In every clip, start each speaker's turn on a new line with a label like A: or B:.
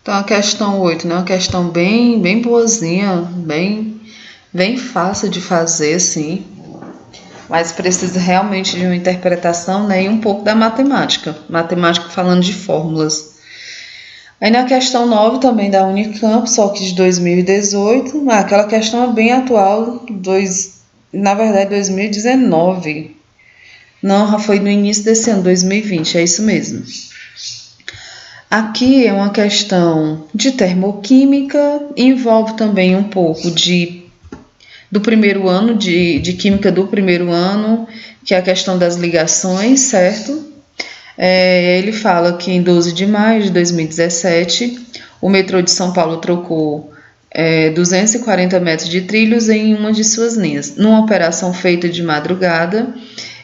A: Então a questão 8, né? Uma questão bem boazinha, bem fácil de fazer, assim. Mas precisa realmente de uma interpretação, né? E um pouco da matemática. Matemática falando de fórmulas. Aí na questão 9 também da Unicamp, só que de 2018, aquela questão é bem atual, na verdade 2019. Não, foi no início desse ano, 2020, é isso mesmo. Aqui é uma questão de termoquímica, envolve também um pouco do primeiro ano, de química do primeiro ano, que é a questão das ligações, certo? Ele fala que em 12 de maio de 2017, o metrô de São Paulo trocou 240 metros de trilhos em uma de suas linhas, numa operação feita de madrugada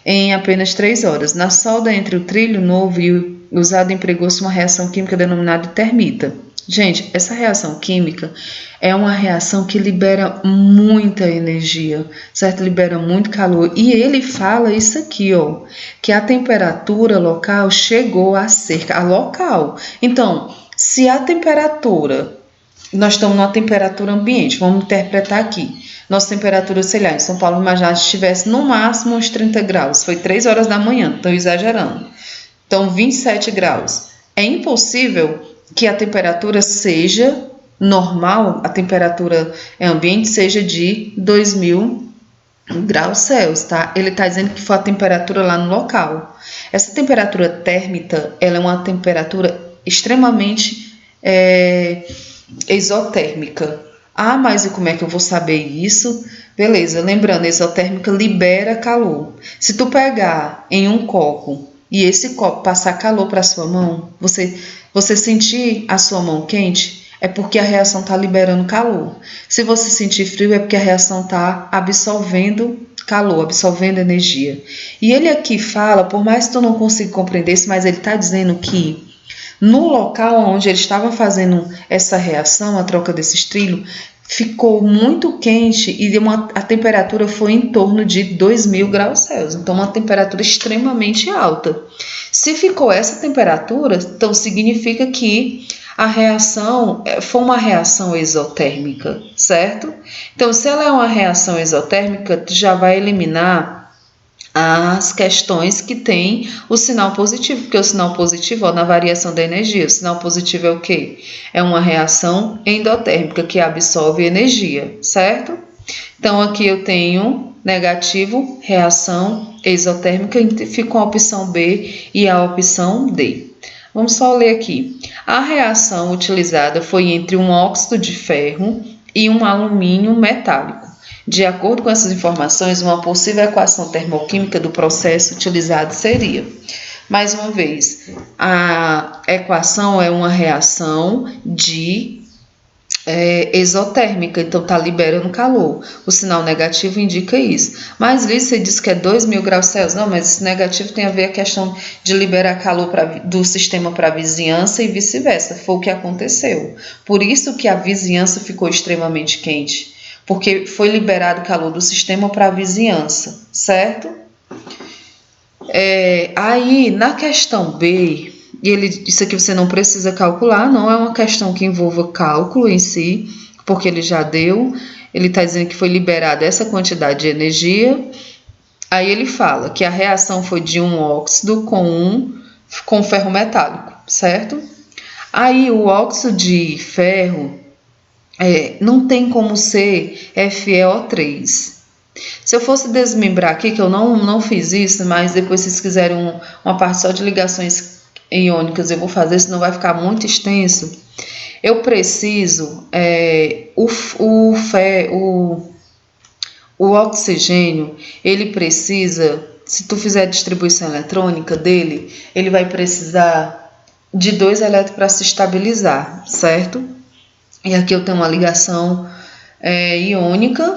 A: em apenas 3 horas. Na solda entre o trilho novo e o usado empregou-se uma reação química denominada termita. Gente, essa reação química é uma reação que libera muita energia, certo? Libera muito calor. E ele fala isso aqui, ó, que a temperatura local chegou a cerca, a local. Então, se a temperatura, nós estamos numa temperatura ambiente, vamos interpretar aqui. Nossa temperatura, sei lá, em São Paulo, imaginar se estivesse no máximo uns 30 graus. Foi 3 horas da manhã, estou exagerando. Então, 27 graus. É impossível que a temperatura seja normal, a temperatura ambiente seja de 2000 graus Celsius, tá? Ele está dizendo que foi a temperatura lá no local. Essa temperatura térmica, ela é uma temperatura extremamente exotérmica. Ah, mas e como é que eu vou saber isso? Beleza, lembrando, exotérmica libera calor. Se tu pegar em um copo e esse copo passar calor para sua mão, você sentir a sua mão quente, é porque a reação está liberando calor. Se você sentir frio, é porque a reação está absorvendo calor, absorvendo energia. E ele aqui fala, por mais que tu não consiga compreender isso, mas ele está dizendo que no local onde eles estavam fazendo essa reação, a troca desses trilhos, ficou muito quente e a temperatura foi em torno de 2000 graus Celsius. Então, uma temperatura extremamente alta. Se ficou essa temperatura, então significa que a reação foi uma reação exotérmica, certo? Então, se ela é uma reação exotérmica, tu já vai eliminar as questões que tem o sinal positivo, porque o sinal positivo, ó, na variação da energia, o sinal positivo é o quê? É uma reação endotérmica que absorve energia, certo? Então aqui eu tenho negativo, reação exotérmica, ficou a opção B e a opção D. Vamos só ler aqui. A reação utilizada foi entre um óxido de ferro e um alumínio metálico. De acordo com essas informações, uma possível equação termoquímica do processo utilizado seria, mais uma vez, a equação é uma reação exotérmica, então está liberando calor. O sinal negativo indica isso. Mas Liz, você disse que é 2000 graus Celsius. Não, mas esse negativo tem a ver com a questão de liberar calor do sistema para a vizinhança e vice-versa. Foi o que aconteceu. Por isso que a vizinhança ficou extremamente quente. Porque foi liberado calor do sistema para a vizinhança, certo? Aí, na questão B, isso aqui você não precisa calcular, não é uma questão que envolva cálculo em si, porque ele já deu, ele está dizendo que foi liberada essa quantidade de energia. Aí ele fala que a reação foi de um óxido com ferro metálico, certo? Aí o óxido de ferro não tem como ser FeO3. Se eu fosse desmembrar aqui, que eu não fiz isso, mas depois se vocês quiserem uma parte só de ligações iônicas, eu vou fazer, senão vai ficar muito extenso. Eu preciso, o oxigênio, ele precisa, se tu fizer a distribuição eletrônica dele, ele vai precisar de 2 elétrons para se estabilizar, certo? E aqui eu tenho uma ligação iônica,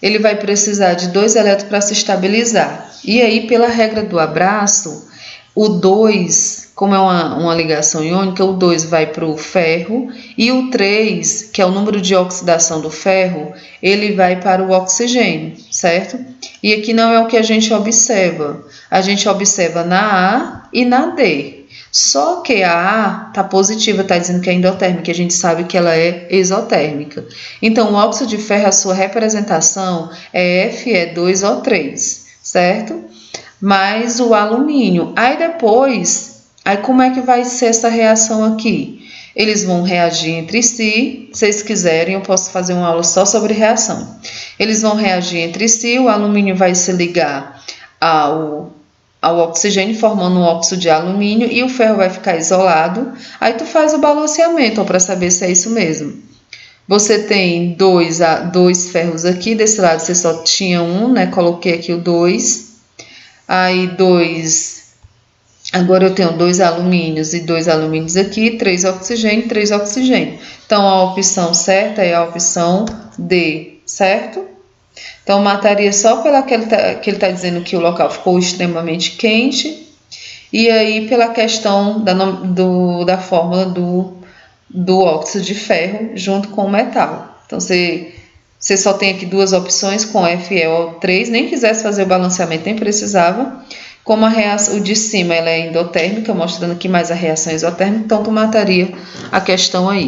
A: ele vai precisar de 2 elétrons para se estabilizar. E aí, pela regra do abraço, o 2, como é uma ligação iônica, o 2 vai para o ferro e o 3, que é o número de oxidação do ferro, ele vai para o oxigênio, certo? E aqui não é o que a gente observa. A gente observa na A e na D. Só que a A está positiva, está dizendo que é endotérmica, a gente sabe que ela é exotérmica. Então, o óxido de ferro, a sua representação é Fe2O3, certo? Mais o alumínio. Aí depois, como é que vai ser essa reação aqui? Eles vão reagir entre si. Se vocês quiserem, eu posso fazer uma aula só sobre reação. Eles vão reagir entre si, o alumínio vai se ligar ao oxigênio, formando um óxido de alumínio, e o ferro vai ficar isolado. Aí tu faz o balanceamento para saber se é isso mesmo. Você tem dois ferros aqui, desse lado você só tinha um, né? Coloquei aqui o 2. Aí agora eu tenho 2 alumínios e 2 alumínios aqui, 3 oxigênio, 3 oxigênio. Então a opção certa é a opção D, certo? Então, mataria só pela que ele tá dizendo que o local ficou extremamente quente, e aí pela questão da fórmula do óxido de ferro junto com o metal. Então, você só tem aqui duas opções com FeO3, nem quisesse fazer o balanceamento, nem precisava. Como a reação, o de cima ela é endotérmica, mostrando aqui mais a reação exotérmica, então tu mataria a questão aí.